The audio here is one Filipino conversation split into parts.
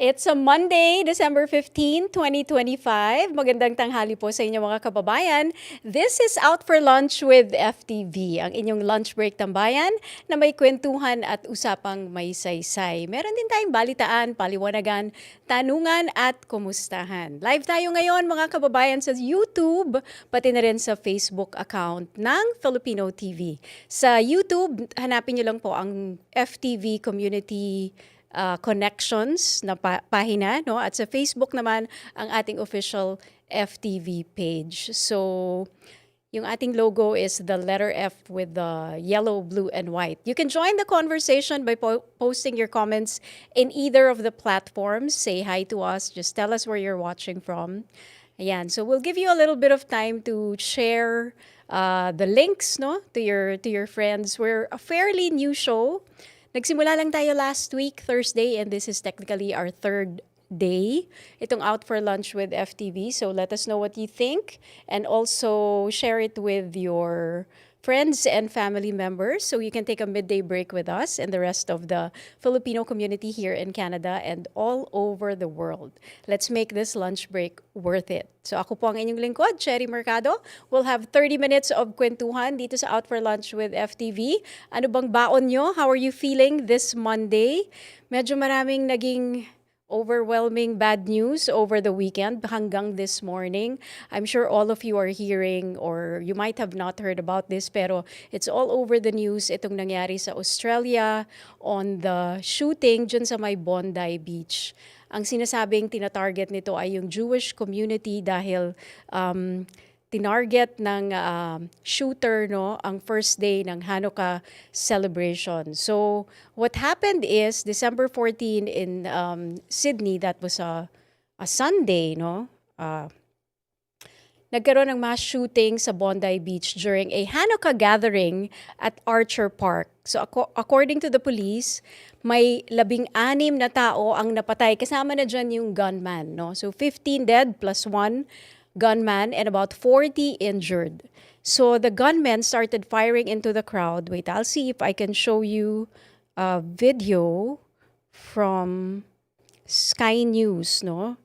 It's a Monday, December 15, 2025. Magandang tanghali po sa inyo mga kababayan. This is Out for Lunch with FTV, ang inyong lunch break tambayan na may kwentuhan at usapang may saysay. Meron din tayong balitaan, paliwanagan, tanungan at kumustahan. Live tayo ngayon mga kababayan sa YouTube, pati na rin sa Facebook account ng Filipino TV. Sa YouTube, hanapin niyo lang po ang FTV Community Connections na pahina, no? At sa Facebook naman ang ating official FTV page. So yung ating logo is the letter F with the yellow, blue, and white. You can join the conversation by posting your comments in either of the platforms. Say hi to us. Just tell us where you're watching from. Ayan. So we'll give you a little bit of time to share the links, no, to your friends. We're a fairly new show. Nagsimula lang tayo last week, Thursday, and this is technically our third day. Itong Out for Lunch with FTV. So let us know what you think and also share it with your friends and family members so you can take a midday break with us and the rest of the Filipino community here in Canada and all over the world. Let's make this lunch break worth it. So ako po ang inyong lingkod, Cherry Mercado. We'll have 30 minutes of kwentuhan dito sa Out for Lunch with FTV. Ano bang baon nyo? How are you feeling this Monday? Medyo maraming naging overwhelming bad news over the weekend hanggang this morning. I'm sure all of you are hearing or you might have not heard about this pero it's all over the news itong nangyari sa Australia on the shooting dyan sa may Bondi Beach. Ang sinasabing tinatarget nito ay yung Jewish community dahil tinarget ng shooter, no, ang first day ng Hanukkah celebration. So what happened is December 14 in Sydney, that was a Sunday, no? Nagkaroon ng mass shooting sa Bondi Beach during a Hanukkah gathering at Archer Park. So according to the police, may 16 na tao ang napatay. Kasama na dyan yung gunman, no? So 15 dead plus 1 gunman and about 40 injured. So the gunmen started firing into the crowd. Wait, I'll see if I can show you a video from Sky News, no?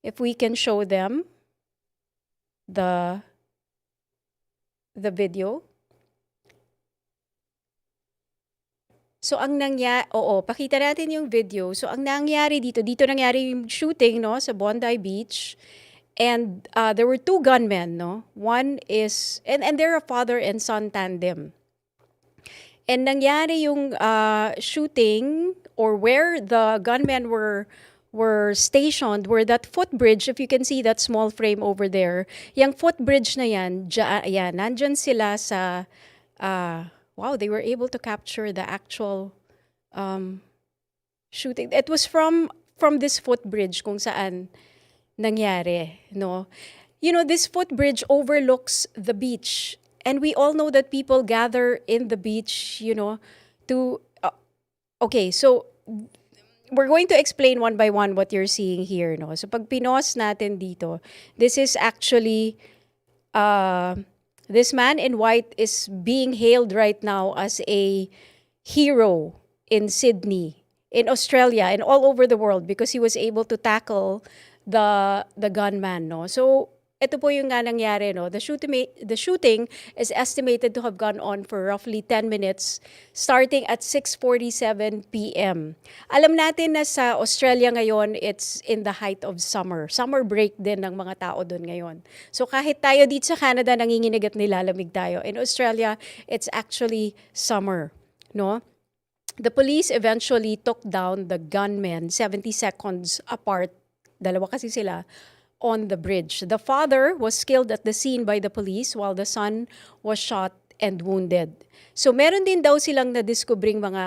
If we can show them the video. So ang pakita natin yung video. So ang nangyari dito nangyari yung shooting, no, sa Bondi Beach. And there were 2 gunmen, no. One is and they're a father and son tandem. And nangyari yung shooting or where the gunmen were stationed were that footbridge. If you can see that small frame over there, yung footbridge na yan, nandyan sila sa wow, they were able to capture the actual shooting. It was from this footbridge kung saan nangyari, no? You know, this footbridge overlooks the beach. And we all know that people gather in the beach, you know, to... okay, so we're going to explain one by one what you're seeing here, no? So pag pinos natin dito, this is actually... this man in white is being hailed right now as a hero in Sydney, in Australia, and all over the world because he was able to tackle the gunman, no? So ito po yung nga nangyari, no? The shooting is estimated to have gone on for roughly 10 minutes starting at 6:47 p.m. Alam natin na sa Australia ngayon, it's in the height of summer. Summer break din ng mga tao doon ngayon. So kahit tayo dito sa Canada nanginginig at nilalamig tayo, in Australia, it's actually summer, no? The police eventually took down the gunmen 70 seconds apart. Dalawa kasi sila on the bridge. The father was killed at the scene by the police while the son was shot and wounded. So meron din daw silang na-discovering mga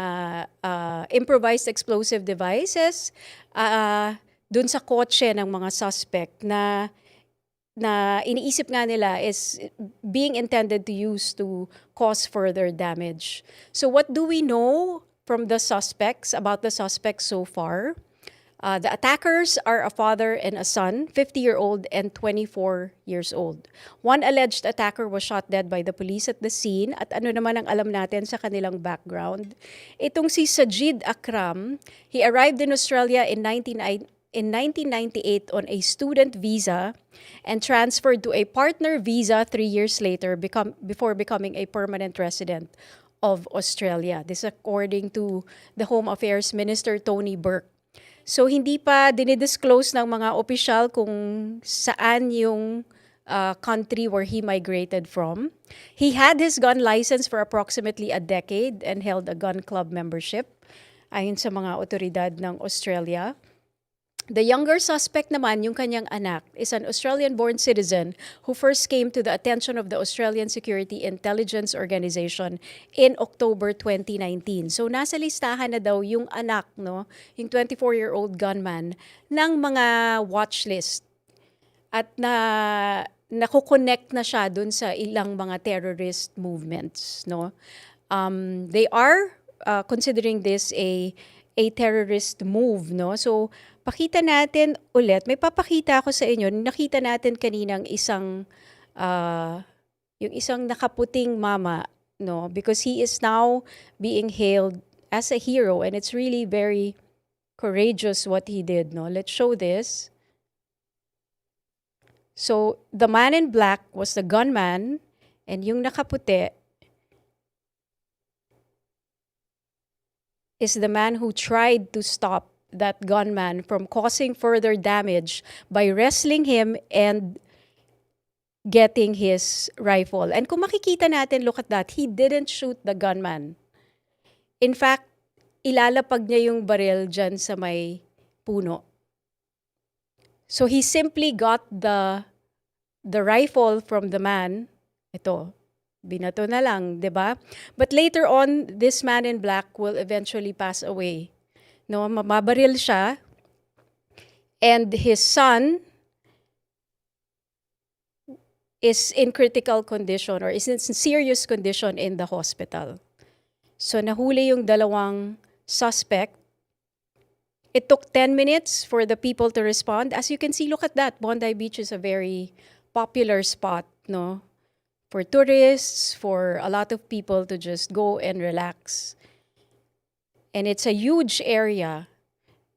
improvised explosive devices dun sa kotse ng mga suspect na iniisip nga nila is being intended to use to cause further damage. So what do we know from the suspects, about the suspects so far? The attackers are a father and a son, 50-year-old and 24 years old. One alleged attacker was shot dead by the police at the scene. At ano naman ang alam natin sa kanilang background? Itong si Sajid Akram, he arrived in Australia in 1998 on a student visa and transferred to a partner visa 3 years later before becoming a permanent resident of Australia. This according to the Home Affairs Minister Tony Burke. So hindi pa dinidisclose ng mga opisyal kung saan yung country where he migrated from. He had his gun license for approximately a decade and held a gun club membership, ayon sa mga otoridad ng Australia. The younger suspect naman, yung kanyang anak, is an Australian-born citizen who first came to the attention of the Australian Security Intelligence Organization in October 2019. So nasa listahan na daw yung anak, no, yung 24-year-old gunman, ng mga watch list. At nakukonect na siya dun sa ilang mga terrorist movements, no. They are considering this a terrorist move, no. So pakita natin ulit, may papakita ako sa inyo, nakita natin kaninang yung isang nakaputing mama, no, because he is now being hailed as a hero and it's really very courageous what he did, no. Let's show this. So the man in black was the gunman and yung nakaputi is the man who tried to stop that gunman from causing further damage by wrestling him and getting his rifle. And kung makikita natin, look at that, he didn't shoot the gunman. In fact, ilalapag niya yung baril dyan sa may puno. So he simply got the rifle from the man. Ito, binato na lang, 'di ba? But later on, this man in black will eventually pass away. No, mabaril siya. And his son is in critical condition or is in serious condition in the hospital. So nahuli yung dalawang suspect. It took 10 minutes for the people to respond. As you can see, look at that. Bondi Beach is a very popular spot, no? For tourists, for a lot of people to just go and relax. And it's a huge area.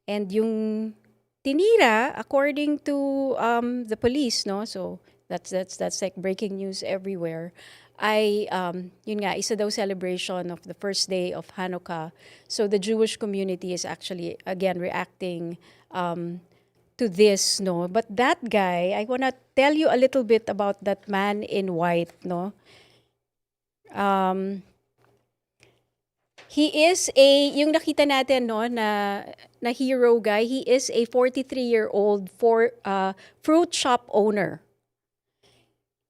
And yung tinira, according to the police, no? So that's like breaking news everywhere. Yun nga, isa daw celebration of the first day of Hanukkah. So the Jewish community is actually, again, reacting to this, no? But that guy, I wanna tell you a little bit about that man in white, no? He is yung nakita natin, no, na hero guy, he is a 43-year-old fruit shop owner.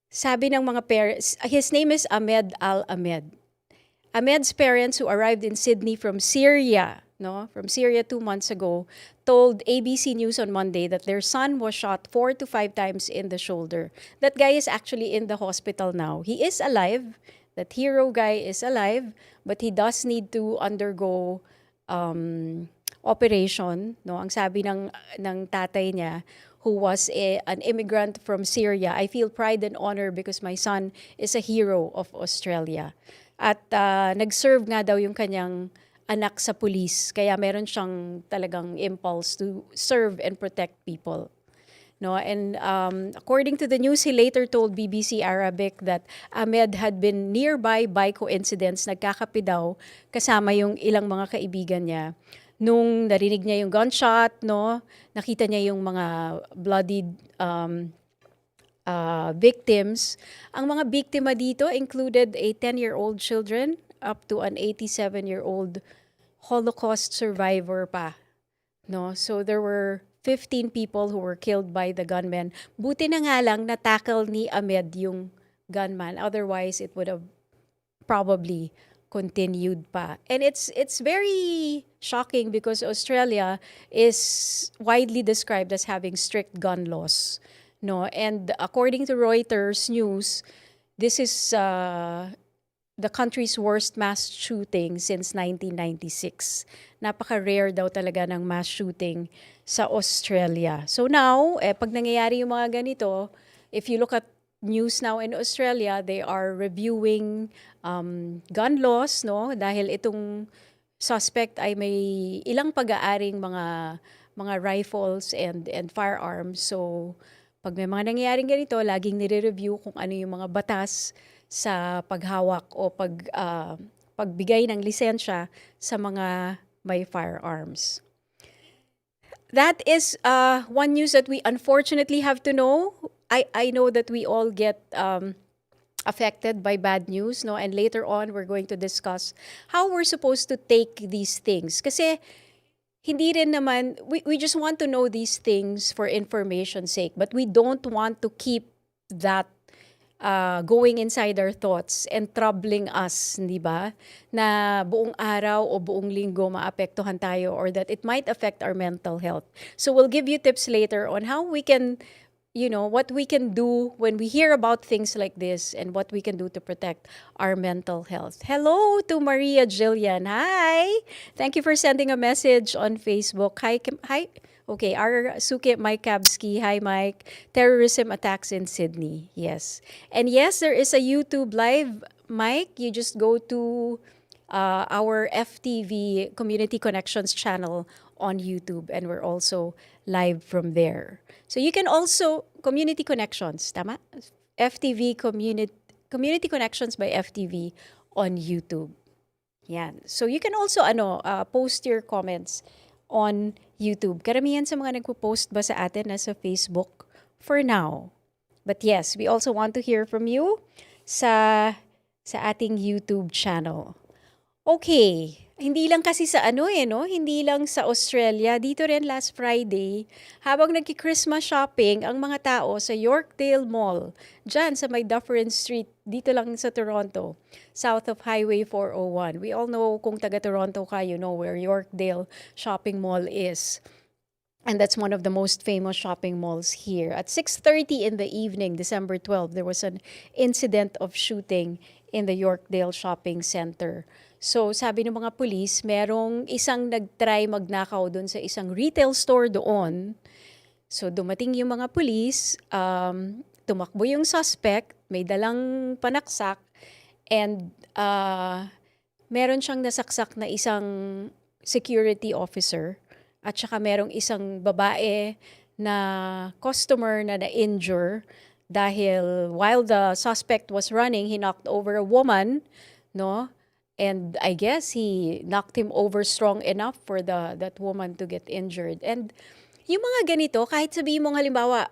Sabi ng mga parents, his name is Ahmed Al-Ahmed. Ahmed's parents, who arrived in Sydney from Syria, no, from Syria 2 months ago, told ABC News on Monday that their son was shot 4 to 5 times in the shoulder. That guy is actually in the hospital now. He is alive. That hero guy is alive, but he does need to undergo operation. No, ang sabi ng tatay niya, who was an immigrant from Syria, I feel pride and honor because my son is a hero of Australia. At nag-serve nga daw yung kanyang anak sa police, kaya meron siyang talagang impulse to serve and protect people. No, and according to the news, he later told BBC Arabic that Ahmed had been nearby by coincidence, nagkakape daw kasama yung ilang mga kaibigan niya. Nung narinig niya yung gunshot, no, nakita niya yung mga bloodied victims. Ang mga biktima dito included a 10-year-old children up to an 87-year-old Holocaust survivor pa. No, so there were 15 people who were killed by the gunmen. Buti na nga lang na-tackle ni Ahmed yung gunman. Otherwise, it would have probably continued pa. And it's very shocking because Australia is widely described as having strict gun laws. No, and according to Reuters News, this is the country's worst mass shooting since 1996. Napaka-rare daw talaga ng mass shooting sa Australia. So now, pag nangyayari yung mga ganito, if you look at news now in Australia, they are reviewing gun laws, no? Dahil itong suspect ay may ilang pag-aaring mga rifles and firearms. So pag may mga nangyayaring ganito, laging nire-review kung ano yung mga batas sa paghawak o pagbigay ng lisensya sa mga may firearms. That is one news that we unfortunately have to know. I know that we all get affected by bad news, no? And later on, we're going to discuss how we're supposed to take these things. Kasi hindi rin naman, we just want to know these things for information's sake, but we don't want to keep that going inside our thoughts and troubling us, di ba? Na buong araw o buong linggo maapektuhan tayo or that it might affect our mental health. So we'll give you tips later on how we can, what we can do when we hear about things like this and what we can do to protect our mental health. Hello to Maria Jillian. Hi! Thank you for sending a message on Facebook. Hi. Okay, our Suki Mike Kabski. Hi, Mike. Terrorism attacks in Sydney. Yes. And yes, there is a YouTube live, Mike. You just go to our FTV Community Connections channel on YouTube, and we're also live from there. So you can also, Community Connections, tama? FTV Community Connections by FTV on YouTube. Yan. So you can also post your comments on YouTube. Karamihan sa mga nagpo-post ba sa atin nasa Facebook for now. But yes, we also want to hear from you sa ating YouTube channel. Okay. Hindi lang kasi sa hindi lang sa Australia. Dito rin last Friday, habang nagki-Christmas shopping ang mga tao sa Yorkdale Mall, dyan sa may Dufferin Street, dito lang sa Toronto, south of Highway 401. We all know kung taga-Toronto ka, you know where Yorkdale Shopping Mall is. And that's one of the most famous shopping malls here. At 6:30 in the evening, December 12, there was an incident of shooting in the Yorkdale Shopping Center. So sabi ng mga pulis, merong isang nagtry magnakaw doon sa isang retail store doon. So dumating yung mga pulis, tumakbo yung suspect, may dalang panaksak, and meron siyang nasaksak na isang security officer. At saka merong isang babae na customer na na-injure dahil while the suspect was running, he knocked over a woman, no? And I guess he knocked him over strong enough for that woman to get injured. And yung mga ganito, kahit sabihin mo halimbawa,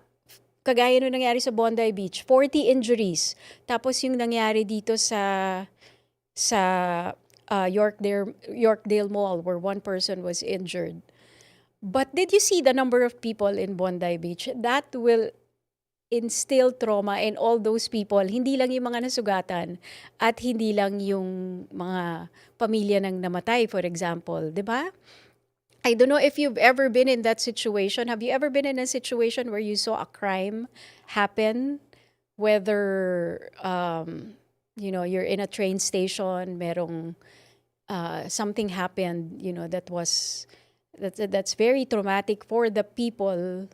kagaya nung nangyari sa Bondi Beach, 40 injuries. Tapos yung nangyari dito sa Yorkdale Mall where one person was injured. But did you see the number of people in Bondi Beach? That will instill trauma in all those people. Hindi lang yung mga nasugatan at hindi lang yung mga pamilya ng namatay, for example. Diba? I don't know if you've ever been in that situation. Have you ever been in a situation where you saw a crime happen? Whether, you're in a train station, merong something happened, that's very traumatic for the people,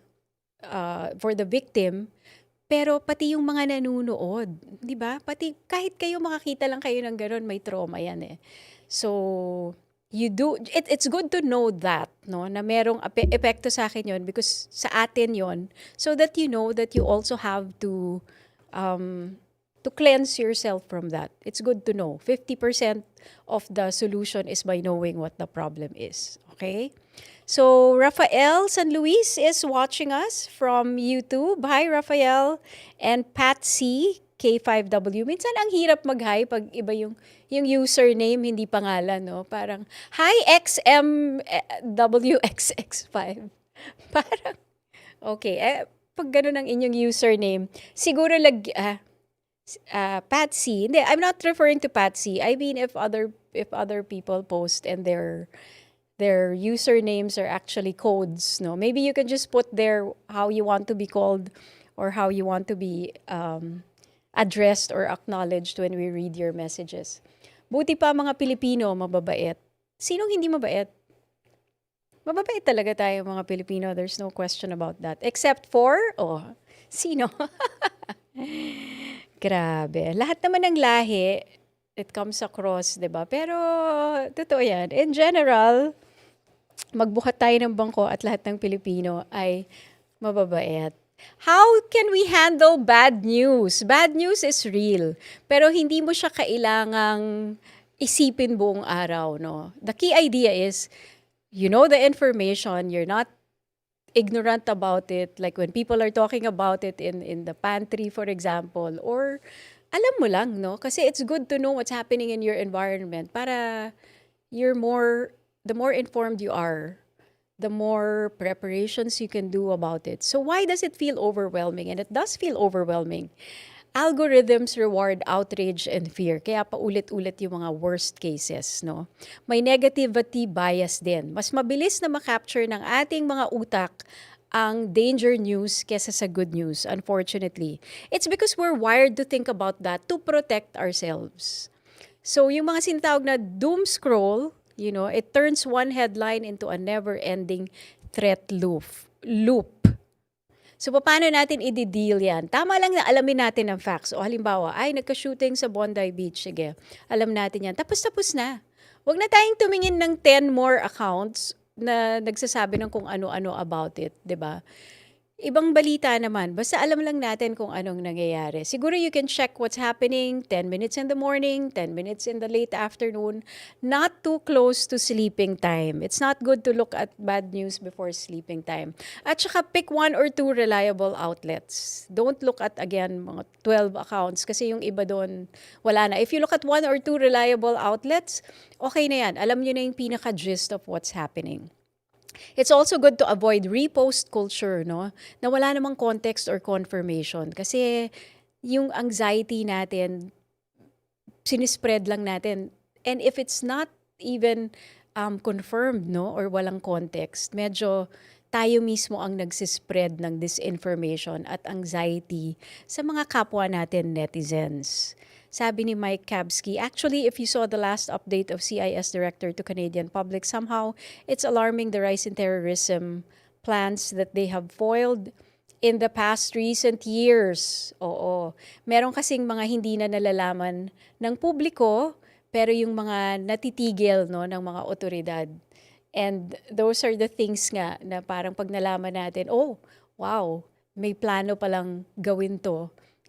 for the victim, pero pati yung mga nanunood, di ba? Pati kahit kayo makakita lang kayo ng gano'n, may trauma yan eh. So, it's good to know that, no? Na merong epekto sa akin yon because sa atin yon, so that you know that you also have to cleanse yourself from that. It's good to know. 50% of the solution is by knowing what the problem is. Okay? So, Rafael San Luis is watching us from YouTube. Hi, Rafael. And Patsy, K5W. Minsan ang hirap mag-hi pag iba yung username, hindi pangalan, no? Parang, hi, XMWXX5. Parang, okay. Pag ganun ang inyong username, siguro Patsy. Hindi, I'm not referring to Patsy. I mean, if other people post and their usernames are actually codes, no? Maybe you can just put there how you want to be called or how you want to be addressed or acknowledged when we read your messages. Buti pa mga Pilipino, mababait. Sinong hindi mabait? Mababait talaga tayo mga Pilipino. There's no question about that. Except for, sino? Grabe. Lahat naman ng lahi, it comes across, 'di ba? Pero totoo 'yan. In general, magbuhat tayo ng bangko at lahat ng Pilipino ay mababait. How can we handle bad news? Bad news is real, pero hindi mo siya kailangang isipin buong araw, no? The key idea is, you know the information, you're not ignorant about it, like when people are talking about it in the pantry, for example, or alam mo lang, no? Kasi it's good to know what's happening in your environment para the more informed you are, the more preparations you can do about it. So why does it feel overwhelming? And it does feel overwhelming. Algorithms reward outrage and fear. Kaya paulit-ulit yung mga worst cases, no? May negativity bias din. Mas mabilis na makapture ng ating mga utak ang danger news kesa sa good news, unfortunately. It's because we're wired to think about that to protect ourselves. So yung mga sinatawag na doom scroll, it turns one headline into a never-ending threat loop. So, paano natin i-deal yan? Tama lang na alamin natin ang facts. O halimbawa, nagka-shooting sa Bondi Beach. Sige, alam natin yan. Tapos na. Huwag na tayong tumingin ng 10 more accounts na nagsasabi ng kung ano-ano about it, 'di ba? Ibang balita naman, basta alam lang natin kung anong nangyayari. Siguro you can check what's happening 10 minutes in the morning, 10 minutes in the late afternoon, not too close to sleeping time. It's not good to look at bad news before sleeping time. At saka pick 1 or 2 reliable outlets. Don't look at, again, mga 12 accounts kasi yung iba doon, wala na. If you look at 1 or 2 reliable outlets, okay na yan. Alam nyo na yung pinaka-gist of what's happening. It's also good to avoid repost culture, no? Na wala namang context or confirmation. Kasi yung anxiety natin, sinispread lang natin. And if it's not even confirmed, no? Or walang context, medyo tayo mismo ang nagsispread ng disinformation at anxiety sa mga kapwa natin netizens. Sabi ni Mike Kabsky, actually, if you saw the last update of CIS Director to Canadian public, somehow it's alarming the rise in terrorism plans that they have foiled in the past recent years. Oo. Meron kasing mga hindi na nalalaman ng publiko, pero yung mga natitigil, no, ng mga otoridad. And those are the things nga na parang pag nalaman natin, wow, may plano palang gawin to.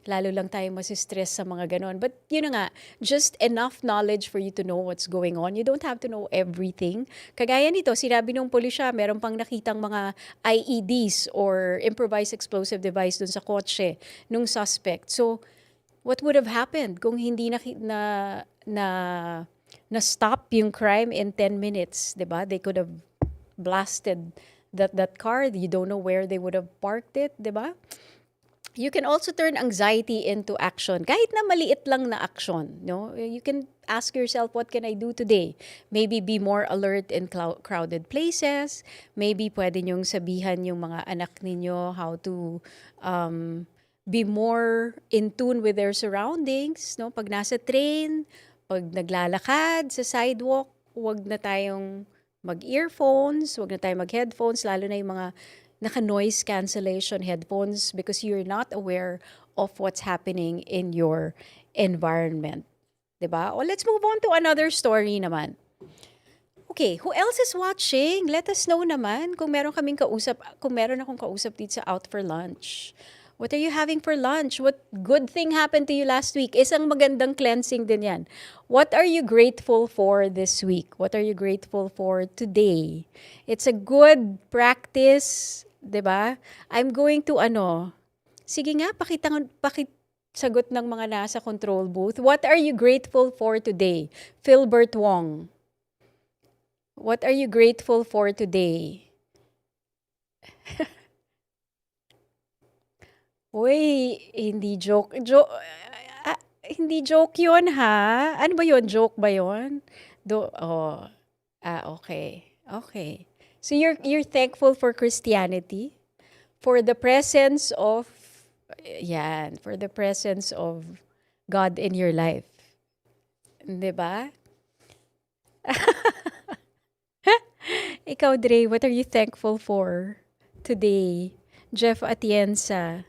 Lalo lang tayo masistress sa mga ganon. But yun na nga, just enough knowledge for you to know what's going on. You don't have to know everything. Kagaya nito, sinabi nung pulisya, meron pang nakitang mga IEDs or improvised explosive device dun sa kotse nung suspect. So, what would have happened kung hindi na-stop yung crime in 10 minutes? Diba? They could have blasted that car. You don't know where they would have parked it. Diba? You can also turn anxiety into action. Kahit na maliit lang na action, no? You can ask yourself, what can I do today? Maybe be more alert in crowded places. Maybe pwede nyong sabihan yung mga anak ninyo how to be more in tune with their surroundings, no? Pag nasa train, pag naglalakad sa sidewalk, huwag na tayong mag-earphones, huwag na tayong mag-headphones, lalo na yung mga naka-noise cancellation headphones because you're not aware of what's happening in your environment. Diba? Let's move on to another story naman. Okay, who else is watching? Let us know naman kung meron akong kausap dito sa Out for Lunch. What are you having for lunch? What good thing happened to you last week? Isang magandang cleansing din yan. What are you grateful for this week? What are you grateful for today? It's a good practice, 'di ba? I'm going to sige nga, sagot ng mga nasa control booth. What are you grateful for today? Philbert Wong. What are you grateful for today? Uy, hindi joke. Hindi joke yun, ha? Ano ba yun? Joke ba yun? Okay. Okay. So you're thankful for Christianity, for the presence of Yan, for the presence of God in your life. 'Di ba? Ikaw, Dre, what are you thankful for today? Jeff Atienza.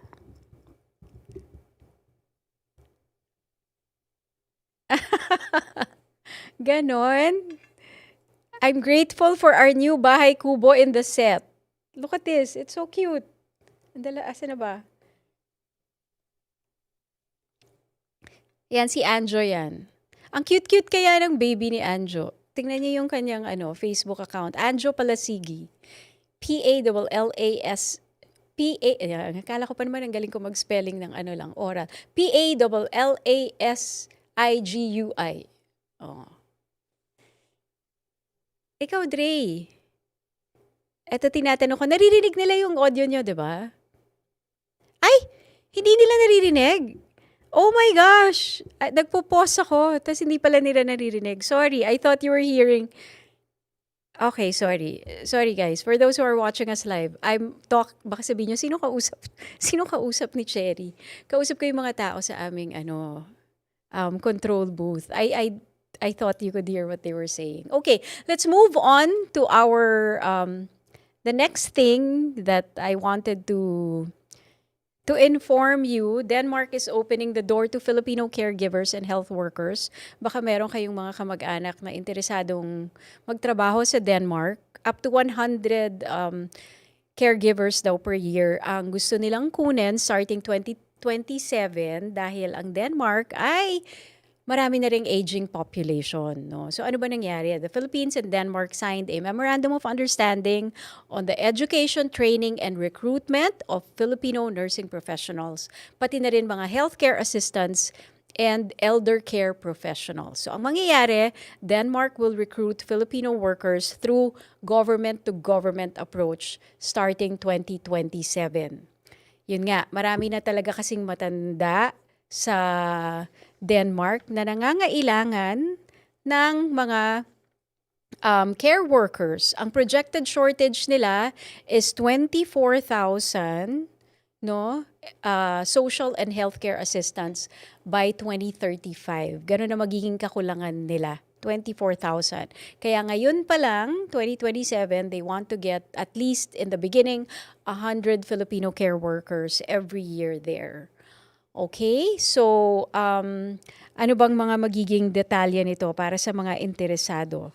Ganon. I'm grateful for our new bahay kubo in the set. Look at this. It's so cute. Asa na ba? Yan, si Anjo yan. Ang cute-cute kaya ng baby ni Anjo. Tingnan niyo yung kanyang Facebook account. Anjo Palasigi. P-A-L-L-A-S Ayan, akala ko pa naman ang galing ko mag-spelling ng lang, oral. P-A-L-L-A-S-I-G-U-I. Oh. Ikaw, Dre. Eto tinatanong ko, naririnig nila yung audio nyo, di ba? Ay! Hindi nila naririnig. Oh my gosh! Nagpo-pause ako, tapos hindi pala nila naririnig. Sorry, I thought you were hearing. Okay, sorry. Sorry guys. For those who are watching us live, baka sabihin nyo, sino kausap? Sino kausap ni Cherry? Kausap ko yung mga tao sa aming control booth. I thought you could hear what they were saying. Okay, let's move on to our the next thing that I wanted to inform you. Denmark is opening the door to Filipino caregivers and health workers. Baka meron kayong mga kamag-anak na interesadong magtrabaho sa Denmark. Up to 100 caregivers daw per year ang gusto nilang kunin starting 2027 dahil ang Denmark ay marami na ring aging population. No? So ano ba nangyari? The Philippines and Denmark signed a Memorandum of Understanding on the education, training, and recruitment of Filipino nursing professionals, pati na rin mga healthcare assistants and elder care professionals. So ang mangyayari, Denmark will recruit Filipino workers through government-to-government approach starting 2027. Yun nga, marami na talaga kasing matanda sa Denmark na nangangailangan ng mga care workers. Ang projected shortage nila is 24,000 social and healthcare assistants by 2035. Ganun na magiging kakulangan nila. 24,000. Kaya ngayon pa lang, 2027, they want to get at least in the beginning 100 Filipino care workers every year there. Okay, so ano bang mga magiging detalye nito para sa mga interesado?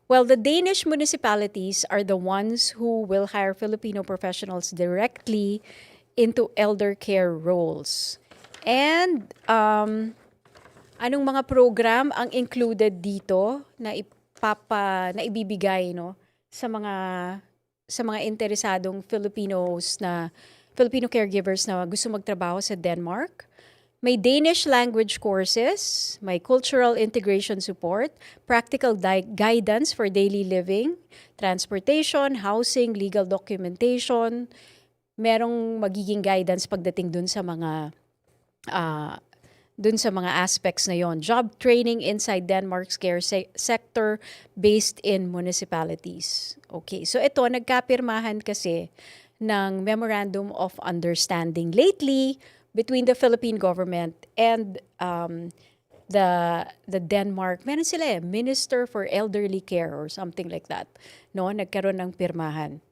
Well, the Danish municipalities are the ones who will hire Filipino professionals directly into elder care roles. And anong mga program ang included dito na ibibigay sa mga interesadong Filipino caregivers na gusto magtrabaho sa Denmark? May Danish language courses, may cultural integration support, practical guidance for daily living, transportation, housing, legal documentation. Merong magiging guidance pagdating dun sa mga aspects na yon. Job training inside Denmark's care sector based in municipalities. Okay, so ito, nagkapirmahan kasi ng Memorandum of Understanding lately between the Philippine government and the Denmark. Meron sila Minister for Elderly Care or something like that. No, nagkaroon ng pirmahan.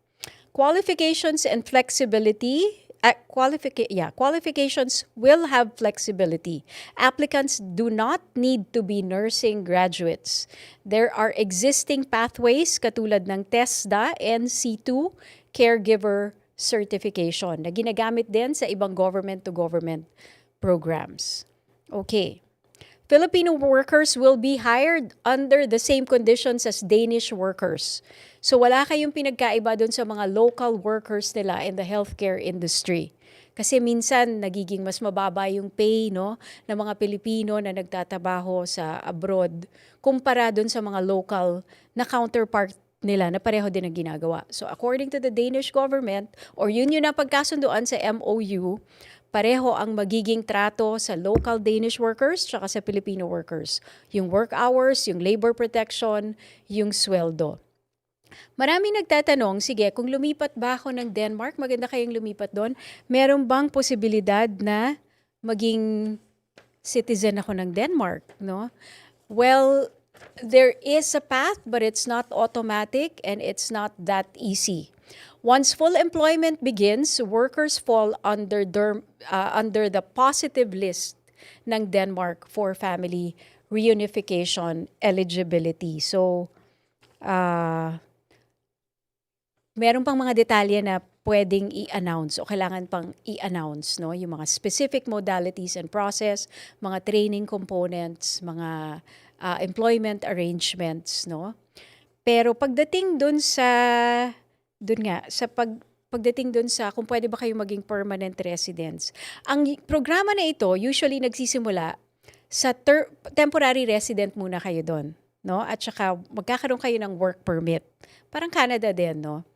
Qualifications and flexibility. Qualifications will have flexibility. Applicants do not need to be nursing graduates. There are existing pathways katulad ng TESDA and C2 caregiver certification na ginagamit din sa ibang government-to-government programs. Okay. Filipino workers will be hired under the same conditions as Danish workers. So wala kayong pinagkaiba doon sa mga local workers nila in the healthcare industry. Kasi minsan nagiging mas mababa yung pay ng mga Pilipino na nagtatrabaho sa abroad kumpara doon sa mga local na counterpart nila na pareho din ang ginagawa. So according to the Danish government, or yun na pagkasunduan sa MOU, pareho ang magiging trato sa local Danish workers tsaka sa Filipino workers. Yung work hours, yung labor protection, yung sweldo. Maraming nagtatanong, sige, kung lumipat ba ako ng Denmark, maganda kayong lumipat doon. Meron bang posibilidad na maging citizen ako ng Denmark, no? Well, there is a path, but it's not automatic and it's not that easy. Once full employment begins, workers fall under the positive list ng Denmark for family reunification eligibility. So, meron pang mga detalye na pwedeng i-announce o kailangan pang i-announce, no? Yung mga specific modalities and process, mga training components, mga employment arrangements, no? Pero pagdating dun sa pagdating dun sa kung pwede ba kayo maging permanent residents, ang programa na ito usually nagsisimula sa temporary resident muna kayo doon, no? At saka magkakaroon kayo ng work permit. Parang Canada din, no?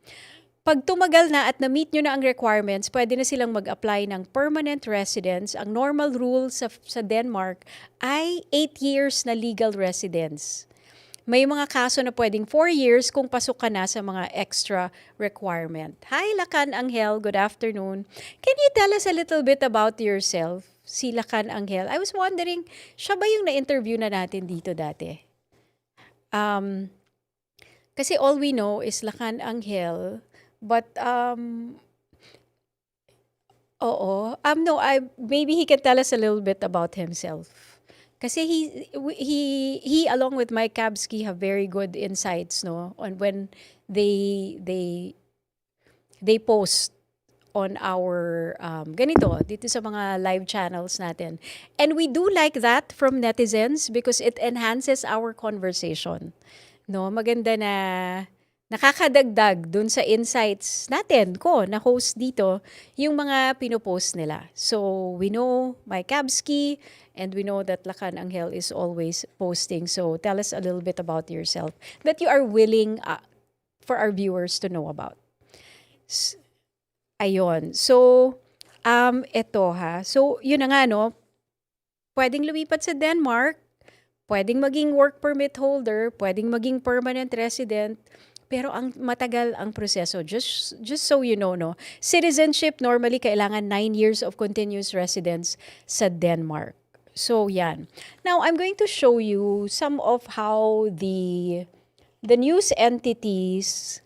Pag tumagal na at na-meet nyo na ang requirements, pwede na silang mag-apply ng permanent residence. Ang normal rule sa Denmark ay 8 years na legal residence. May mga kaso na pwedeng 4 years kung pasok ka na sa mga extra requirement. Hi, Lakan Angel. Good afternoon. Can you tell us a little bit about yourself? Si Lakan Angel. I was wondering, siya ba yung na-interview na natin dito dati? Kasi all we know is Lakan Angel, but maybe he can tell us a little bit about himself. Kasi he along with Mike Kabsky have very good insights, no, on when they post on our dito sa mga live channels natin. And we do like that from netizens because it enhances our conversation. No, maganda na nakakadagdag dun sa insights natin na host dito yung mga pinopost nila. So we know Mike Kabsky and we know that Lakan Angel is always posting. So tell us a little bit about yourself that you are willing for our viewers to know about. Ayun. So eto ha. So yun na nga, no. Pwedeng lumipat sa Denmark, pwedeng maging work permit holder, pwedeng maging permanent resident, pero ang matagal ang proseso. Just so you know, no, citizenship normally kailangan 9 years of continuous residence sa Denmark. So yan. Now I'm going to show you some of how the news entities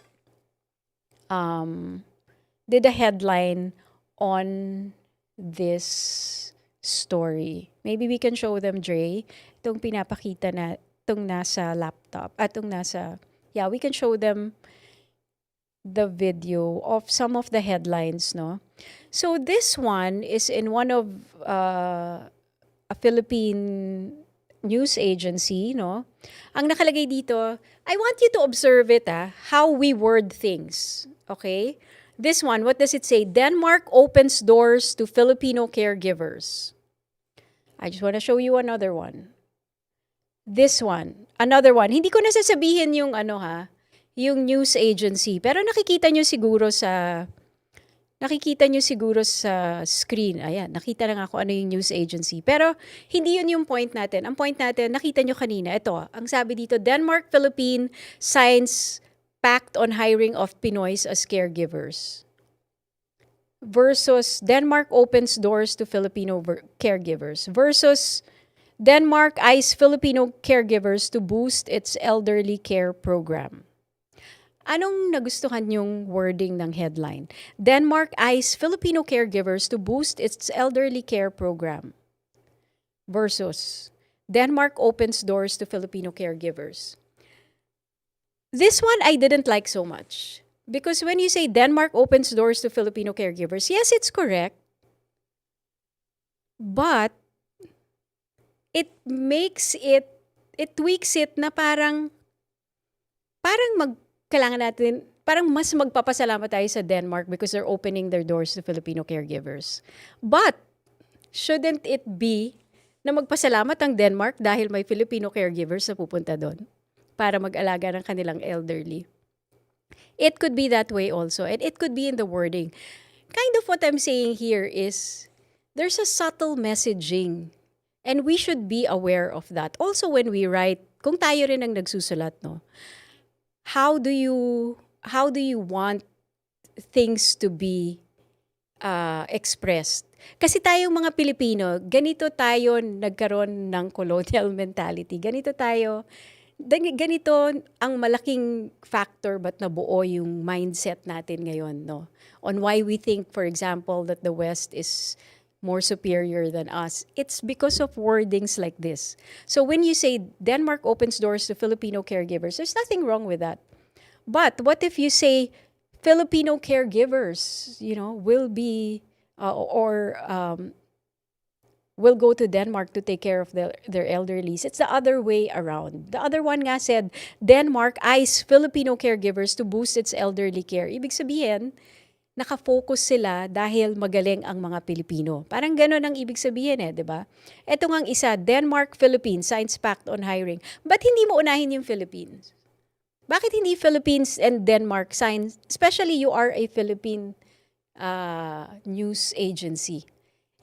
did a headline on this story. Maybe we can show them, Dre. Itong pinapakita na, itong nasa laptop, we can show them the video of some of the headlines, no? So this one is in one of a Philippine news agency, no? Ang nakalagay dito, I want you to observe it, how we word things, okay? This one, what does it say? Denmark opens doors to Filipino caregivers. I just want to show you another one. This one, another one. Hindi ko na sasabihin yung yung news agency, pero nakikita nyo siguro sa screen. Ayan, nakita na nga ako ano yung news agency. Pero hindi yun yung point natin. Ang point natin, nakita nyo kanina, ito, ang sabi dito, Denmark-Philippine signs pact on hiring of Pinoys as caregivers. Versus Denmark opens doors to Filipino caregivers. Versus Denmark eyes Filipino caregivers to boost its elderly care program. Anong nagustuhan yung wording ng headline? Denmark eyes Filipino caregivers to boost its elderly care program. Versus Denmark opens doors to Filipino caregivers. This one I didn't like so much. Because when you say Denmark opens doors to Filipino caregivers, yes, it's correct. But it tweaks it na parang mas magpapasalamat tayo sa Denmark because they're opening their doors to Filipino caregivers. But, shouldn't it be na magpasalamat ang Denmark dahil may Filipino caregivers na pupunta doon para mag-alaga ng kanilang elderly? It could be that way also, and it could be in the wording. Kind of what I'm saying here is, there's a subtle messaging. And we should be aware of that. Also when we write, kung tayo rin ang nagsusulat, no? how do you want things to be expressed? Kasi tayong mga Pilipino, ganito tayo nagkaroon ng colonial mentality. Ganito ang malaking factor ba't nabuo yung mindset natin ngayon, no? On why we think, for example, that the West is more superior than us. It's because of wordings like this. So when you say Denmark opens doors to Filipino caregivers, there's nothing wrong with that. But what if you say Filipino caregivers, will be or will go to Denmark to take care of their elderlies? It's the other way around. The other one nga said, Denmark eyes Filipino caregivers to boost its elderly care. Ibig sabihin, nakafocus sila dahil magaling ang mga Pilipino. Parang gano'n ang ibig sabihin di ba? Ito ngang isa, Denmark-Philippines signs pact on hiring. Ba't hindi mo unahin yung Philippines? Bakit hindi Philippines and Denmark sign, especially you are a Philippine news agency?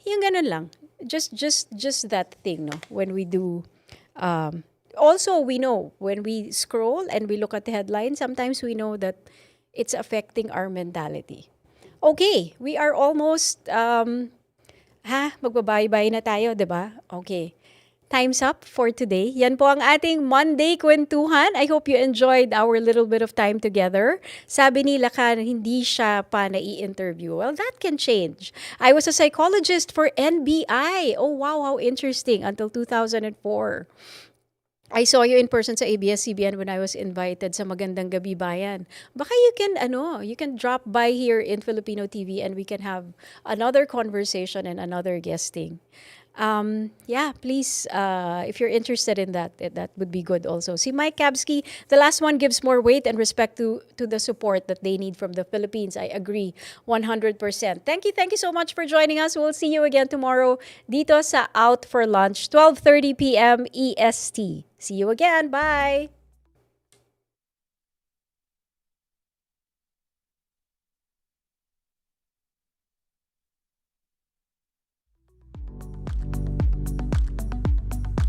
Yung ganun lang. Just that thing, no? When we do, also we know, when we scroll and we look at the headline, sometimes we know that it's affecting our mentality. Okay, we are almost, magbabay-bye na tayo, di ba? Okay. Time's up for today. Yan po ang ating Monday Kwentuhan. I hope you enjoyed our little bit of time together. Sabi ni Lacan, hindi siya pa nai-interview. Well, that can change. I was a psychologist for NBI. Oh, wow, how interesting. Until 2004. I saw you in person sa ABS-CBN when I was invited sa Magandang Gabi Bayan. Baka you can drop by here in Filipino TV and we can have another conversation and another guesting. Please, if you're interested in that would be good also. Si Mike Kabsky, the last one gives more weight and respect to the support that they need from the Philippines. I agree 100%. Thank you so much for joining us. We'll see you again tomorrow dito sa Out for Lunch, 12:30 p.m. EST. See you again. Bye!